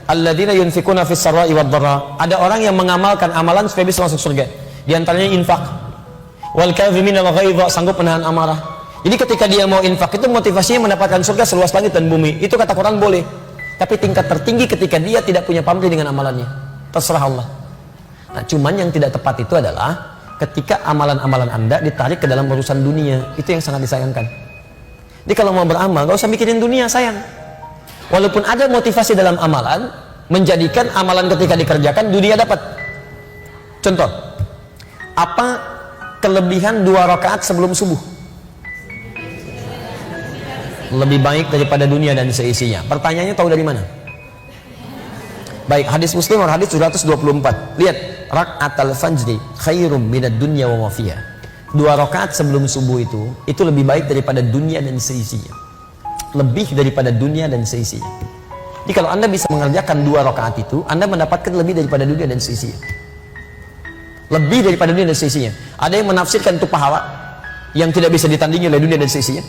alladzina yunfikuna fis sarra'i wad dharra. Ada orang yang mengamalkan amalan supaya bisa masuk surga. Di antaranya infak. Wal kadhimina al ghaidha, sanggup menahan amarah. Jadi ketika dia mau infak itu motivasinya mendapatkan surga seluas langit dan bumi. Itu kata Quran boleh. Tapi tingkat tertinggi ketika dia tidak punya pamrih dengan amalannya. Terserah Allah. Nah, cuman yang tidak tepat itu adalah ketika amalan-amalan Anda ditarik ke dalam urusan dunia. Itu yang sangat disayangkan. Jadi kalau mau beramal, gak usah mikirin dunia, sayang. Walaupun ada motivasi dalam amalan, menjadikan amalan ketika dikerjakan dunia dapat. Contoh, apa kelebihan 2 rakaat sebelum subuh? Lebih baik daripada dunia dan seisinya. Pertanyaannya tahu dari mana? Baik, hadis Muslim atau hadis 724. Lihat, rakaatul fajri khairum minad dunya wa ma fiha. 2 rakaat sebelum subuh itu lebih baik daripada dunia dan seisinya. Lebih daripada dunia dan seisinya. Jadi kalau Anda bisa mengerjakan 2 rakaat itu, Anda mendapatkan lebih daripada dunia dan seisinya. Lebih daripada dunia dan seisinya. Ada yang menafsirkan itu pahala yang tidak bisa ditandingi oleh dunia dan seisinya.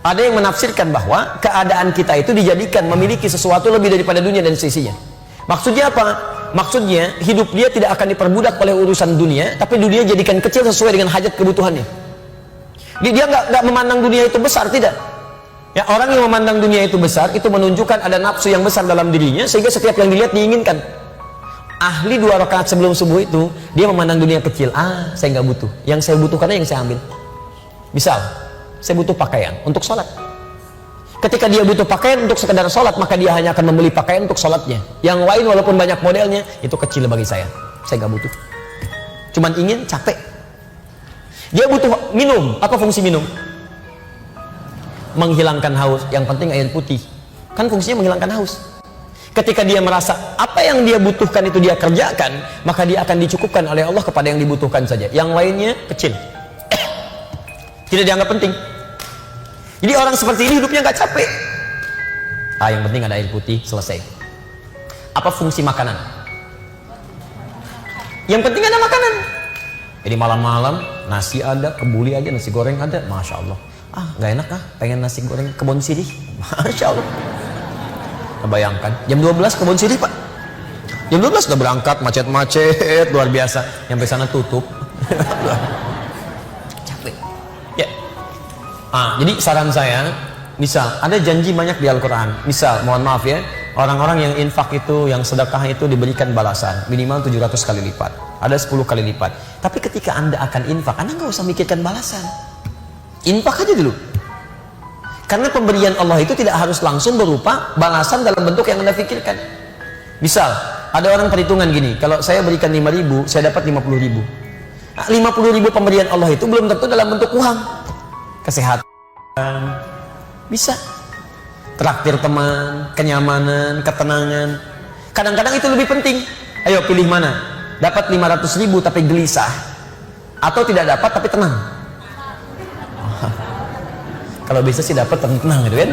Ada yang menafsirkan bahwa keadaan kita itu dijadikan memiliki sesuatu lebih daripada dunia dan seisinya. Maksudnya apa? Maksudnya hidup dia tidak akan diperbudak oleh urusan dunia, tapi dunia jadikan kecil sesuai dengan hajat kebutuhannya. Dia nggak memandang dunia itu besar, tidak. Ya, orang yang memandang dunia itu besar itu menunjukkan ada nafsu yang besar dalam dirinya, sehingga setiap yang dilihat diinginkan. Ahli 2 rakaat sebelum subuh itu dia memandang dunia kecil. Saya nggak butuh. Yang saya butuhkan yang saya ambil. Misal, saya butuh pakaian untuk sholat. Ketika dia butuh pakaian untuk sekedar sholat, maka dia hanya akan membeli pakaian untuk sholatnya. Yang lain walaupun banyak modelnya, itu kecil bagi saya nggak butuh. Cuman ingin, capek. Dia butuh minum. Apa fungsi minum? Menghilangkan haus. Yang penting air putih. Kan fungsinya menghilangkan haus. Ketika dia merasa apa yang dia butuhkan itu dia kerjakan, maka dia akan dicukupkan oleh Allah kepada yang dibutuhkan saja. Yang lainnya kecil. Tidak dianggap penting. Jadi orang seperti ini hidupnya nggak capek. Yang penting ada air putih, selesai. Apa fungsi makanan? Yang penting ada makanan. Jadi malam-malam nasi ada, kebuli aja, nasi goreng ada, masya Allah. Nggak enak pengen nasi goreng kebun sirih, masya Allah. Bayangkan, jam 12 kebun sirih Pak. Jam 12 udah berangkat, macet-macet, luar biasa. Sampai sana tutup. Capek. Ya. Jadi saran saya, misal ada janji banyak di Al-Quran. Misal, mohon maaf ya, orang-orang yang infak itu, yang sedekah itu diberikan balasan minimal 700 kali lipat. Ada 10 kali lipat. Tapi ketika Anda akan infak, Anda nggak usah mikirkan balasan. Infak aja dulu. Karena pemberian Allah itu tidak harus langsung berupa balasan dalam bentuk yang Anda pikirkan. Misal, ada orang perhitungan gini, kalau saya berikan 5.000, saya dapat 50.000. 50.000 pemberian Allah itu belum tentu dalam bentuk uang. Kesehatan, bisa. Traktir teman, kenyamanan, ketenangan. Kadang-kadang itu lebih penting. Ayo pilih mana? Dapat 500.000 tapi gelisah, atau tidak dapat tapi tenang. Kalau bisa sih dapat tenang gitu kan.